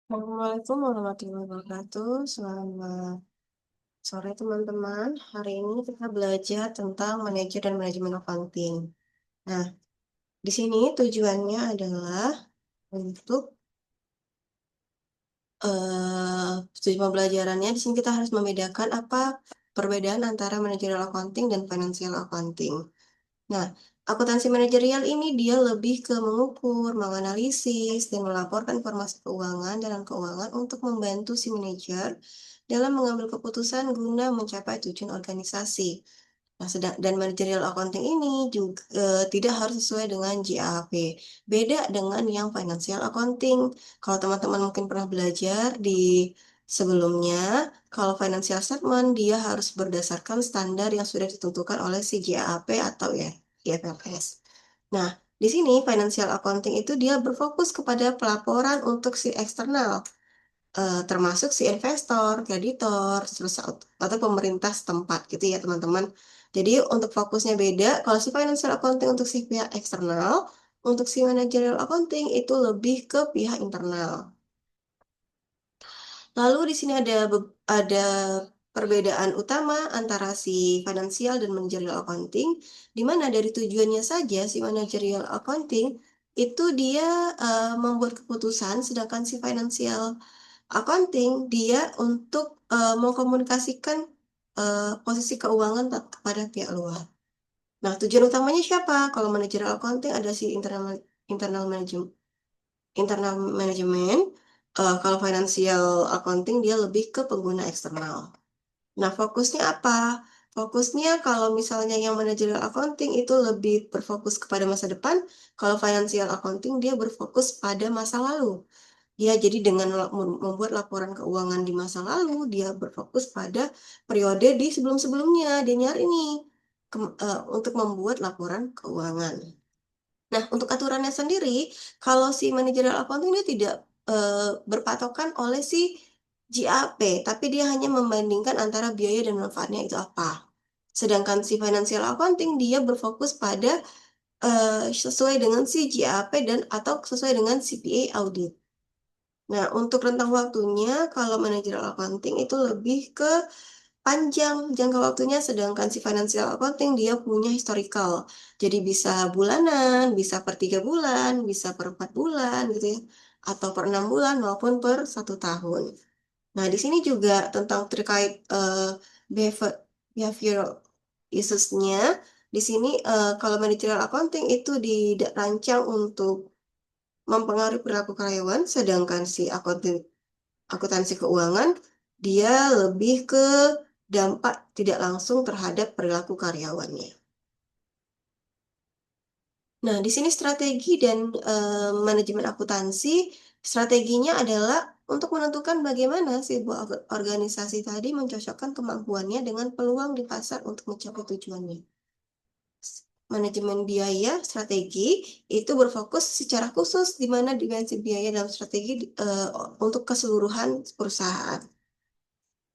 Assalamualaikum warahmatullahi wabarakatuh. Selamat sore teman-teman. Hari ini kita belajar tentang manajer dan manajemen accounting. Nah, di sini tujuannya adalah untuk tujuan pembelajarannya di sini kita harus membedakan apa perbedaan antara managerial accounting dan financial accounting. Nah, akuntansi manajerial ini dia lebih ke mengukur, menganalisis, dan melaporkan informasi keuangan dalam keuangan untuk membantu si manajer dalam mengambil keputusan guna mencapai tujuan organisasi. Nah, dan managerial accounting ini juga tidak harus sesuai dengan JAP. Beda dengan yang financial accounting. Kalau teman-teman mungkin pernah belajar di sebelumnya, kalau financial statement dia harus berdasarkan standar yang sudah ditentukan oleh si JAP atau ya IFRS. Nah, di sini financial accounting itu dia berfokus kepada pelaporan untuk si eksternal, termasuk si investor, kreditor, terus atau pemerintah setempat gitu ya teman-teman. Jadi untuk fokusnya beda. Kalau si financial accounting untuk si pihak eksternal, untuk si managerial accounting itu lebih ke pihak internal. Lalu di sini ada perbedaan utama antara si financial dan managerial accounting, di mana dari tujuannya saja si managerial accounting itu dia membuat keputusan, sedangkan si financial accounting dia untuk mengkomunikasikan posisi keuangan kepada pihak luar. Nah, tujuan utamanya siapa? Kalau managerial accounting ada si internal management, internal management. Kalau financial accounting dia lebih ke pengguna eksternal. Nah, fokusnya apa? Fokusnya kalau misalnya yang managerial accounting itu lebih berfokus kepada masa depan, kalau financial accounting dia berfokus pada masa lalu. Ya, jadi dengan membuat laporan keuangan di masa lalu, dia berfokus pada periode di sebelum-sebelumnya. Dia nyari nih untuk membuat laporan keuangan. Nah, untuk aturannya sendiri, kalau si managerial accounting dia tidak berpatokan oleh si JAP, tapi dia hanya membandingkan antara biaya dan manfaatnya itu apa. Sedangkan si financial accounting dia berfokus pada sesuai dengan si JAP dan atau sesuai dengan CPA audit. Nah, untuk rentang waktunya, kalau managerial accounting itu lebih ke panjang jangka waktunya, sedangkan si financial accounting dia punya historical. Jadi bisa bulanan, bisa per 3 bulan, bisa per 4 bulan gitu ya, atau per 6 bulan maupun per 1 tahun. Nah, di sini juga tentang terkait behavioral issues-nya. Di sini kalau managerial accounting itu dirancang untuk mempengaruhi perilaku karyawan, sedangkan si akuntansi keuangan dia lebih ke dampak tidak langsung terhadap perilaku karyawannya. Nah, di sini strategi dan manajemen akuntansi, strateginya adalah untuk menentukan bagaimana sebuah organisasi tadi mencocokkan kemampuannya dengan peluang di pasar untuk mencapai tujuannya. Manajemen biaya strategi itu berfokus secara khusus di mana dimensi biaya dalam strategi untuk keseluruhan perusahaan.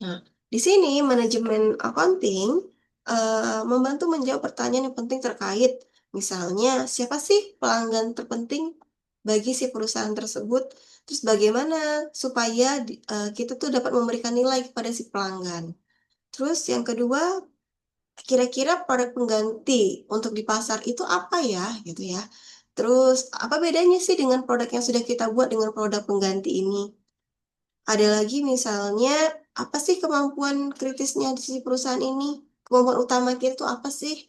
Nah, di sini manajemen accounting membantu menjawab pertanyaan yang penting terkait, misalnya siapa sih pelanggan terpenting bagi si perusahaan tersebut, terus bagaimana supaya kita tuh dapat memberikan nilai kepada si pelanggan. Terus yang kedua, kira-kira produk pengganti untuk di pasar itu apa ya, gitu ya. Terus apa bedanya sih dengan produk yang sudah kita buat dengan produk pengganti ini? Ada lagi misalnya, apa sih kemampuan kritisnya di si perusahaan ini? Kemampuan utama kita itu apa sih?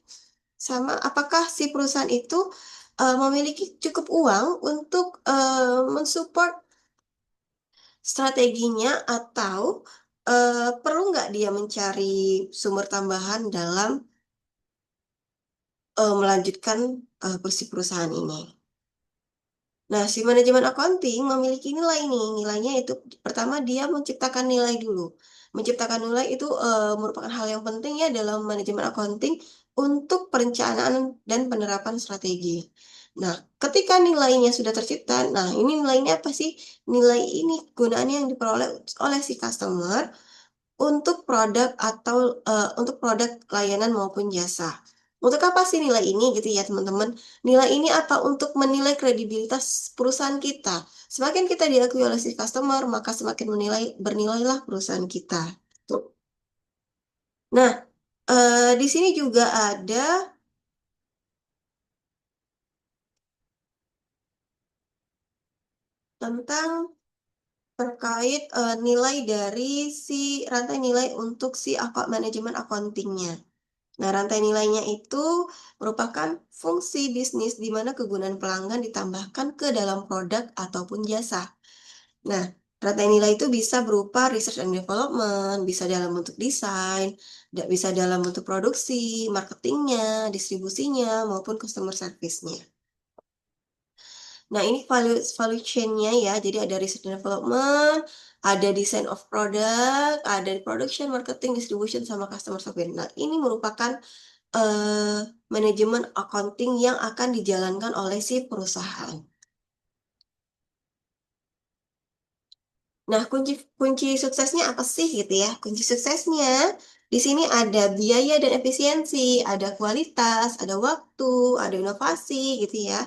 Sama apakah si perusahaan itu memiliki cukup uang untuk mensupport strateginya atau perlu nggak dia mencari sumber tambahan dalam melanjutkan si perusahaan ini? Nah, si manajemen accounting memiliki nilai nih. Nilainya itu pertama dia menciptakan nilai dulu. Menciptakan nilai itu merupakan hal yang penting ya dalam manajemen accounting untuk perencanaan dan penerapan strategi. Nah, ketika nilainya sudah tercipta, nah ini nilainya apa sih? Nilai ini gunaannya yang diperoleh oleh si customer untuk produk atau untuk produk layanan maupun jasa. Untuk apa sih nilai ini gitu ya teman-teman? Nilai ini apa? Untuk menilai kredibilitas perusahaan kita. Semakin kita diakui oleh si customer, maka semakin bernilailah perusahaan kita. Tuh. Nah, di sini juga ada tentang terkait nilai dari si rantai nilai untuk si manajemen accountingnya. Nah, rantai nilainya itu merupakan fungsi bisnis di mana kegunaan pelanggan ditambahkan ke dalam produk ataupun jasa. Nah, rantai nilai itu bisa berupa research and development, bisa dalam bentuk desain, bisa dalam bentuk produksi, marketingnya, distribusinya, maupun customer service-nya. Nah, ini value chain-nya ya. Jadi ada research and development, ada design of product, ada production, marketing, distribution, sama customer service. Nah, ini merupakan eh, manajemen accounting yang akan dijalankan oleh si perusahaan. Nah, kunci kunci suksesnya apa sih gitu ya? Kunci suksesnya di sini ada biaya dan efisiensi, ada kualitas, ada waktu, ada inovasi gitu ya.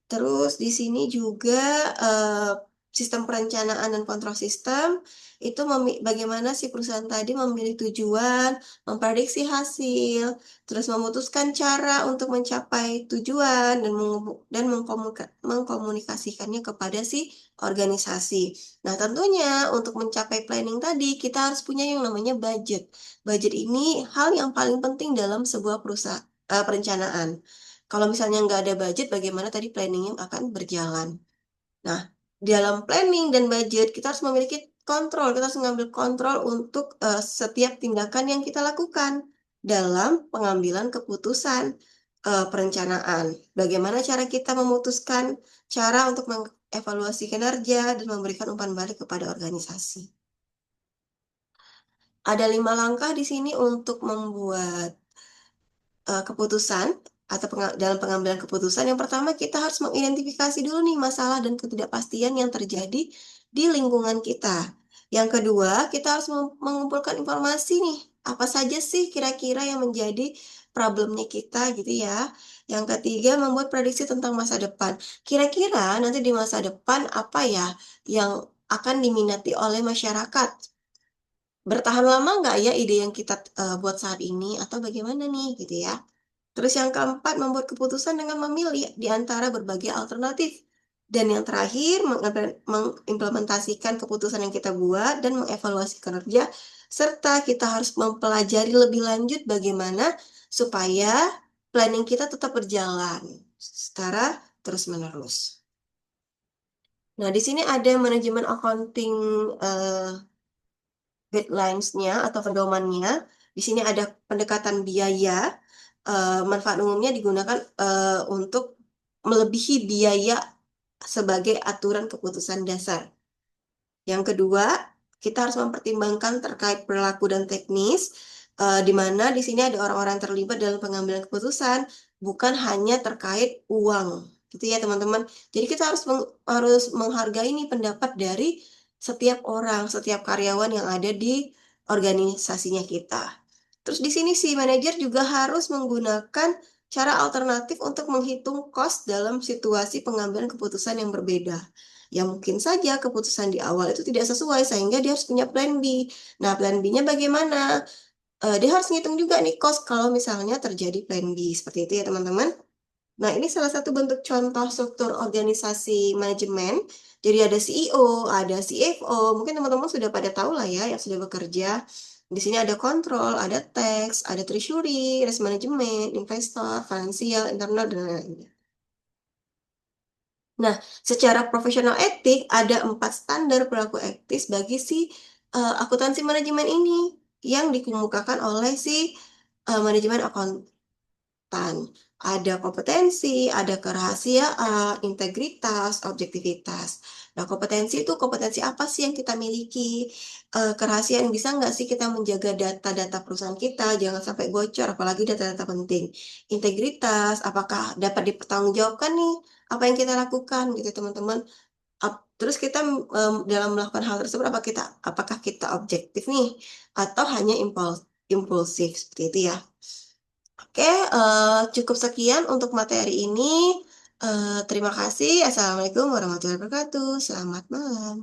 Terus di sini juga eh, sistem perencanaan dan kontrol sistem itu bagaimana si perusahaan tadi memilih tujuan, memprediksi hasil, terus memutuskan cara untuk mencapai tujuan dan mengkomunikasikannya kepada si organisasi. Nah, tentunya untuk mencapai planning tadi kita harus punya yang namanya budget. Budget ini hal yang paling penting dalam sebuah perencanaan. Kalau misalnya nggak ada budget, bagaimana tadi planning yang akan berjalan? Nah, dalam planning dan budget, kita harus memiliki kontrol. Kita harus mengambil kontrol untuk setiap tindakan yang kita lakukan dalam pengambilan keputusan perencanaan. Bagaimana cara kita memutuskan cara untuk mengevaluasi kinerja dan memberikan umpan balik kepada organisasi. Ada 5 langkah di sini untuk membuat keputusan atau dalam pengambilan keputusan. Yang pertama, kita harus mengidentifikasi dulu nih masalah dan ketidakpastian yang terjadi di lingkungan kita. Yang kedua, kita harus mengumpulkan informasi nih, apa saja sih kira-kira yang menjadi problemnya kita gitu ya. Yang ketiga, membuat prediksi tentang masa depan. Kira-kira nanti di masa depan apa ya yang akan diminati oleh masyarakat? Bertahan lama nggak ya ide yang kita buat saat ini atau bagaimana nih gitu ya. Terus yang keempat, membuat keputusan dengan memilih di antara berbagai alternatif. Dan yang terakhir, mengimplementasikan keputusan yang kita buat dan mengevaluasi kinerja, serta kita harus mempelajari lebih lanjut bagaimana supaya planning kita tetap berjalan secara terus-menerus. Nah, di sini ada manajemen accounting eh, guidelines-nya atau pedomannya. Di sini ada pendekatan biaya. Manfaat umumnya digunakan untuk melebihi biaya sebagai aturan keputusan dasar. Yang kedua, kita harus mempertimbangkan terkait perilaku dan teknis, di mana di sini ada orang-orang terlibat dalam pengambilan keputusan, bukan hanya terkait uang, gitu ya teman-teman. Jadi kita harus menghargai nih pendapat dari setiap orang, setiap karyawan yang ada di organisasinya kita. Terus di sini si manajer juga harus menggunakan cara alternatif untuk menghitung cost dalam situasi pengambilan keputusan yang berbeda. Ya mungkin saja keputusan di awal itu tidak sesuai sehingga dia harus punya plan B. Nah, plan B-nya bagaimana? Dia harus ngitung juga nih cost kalau misalnya terjadi plan B. Seperti itu ya teman-teman. Nah, ini salah satu bentuk contoh struktur organisasi manajemen. Jadi ada CEO, ada CFO. Mungkin teman-teman sudah pada tahu lah ya yang sudah bekerja. Di sini ada kontrol, ada tax, ada treasury, risk management, investor, finansial, internal, dan lain-lain. Nah, secara profesional etik ada 4 standar perilaku etis bagi si akuntansi manajemen ini yang dikemukakan oleh si manajemen akuntan. Ada kompetensi, ada kerahasiaan, integritas, objektivitas. Nah, kompetensi itu kompetensi apa sih yang kita miliki? Kerahasiaan bisa nggak sih kita menjaga data-data perusahaan kita, jangan sampai bocor, apalagi data-data penting. Integritas, apakah dapat dipertanggungjawabkan nih apa yang kita lakukan gitu teman-teman. Terus kita dalam melakukan hal tersebut apakah kita objektif nih atau hanya impulsif seperti itu ya. Oke, cukup sekian untuk materi ini, terima kasih. Assalamualaikum warahmatullahi wabarakatuh. Selamat malam.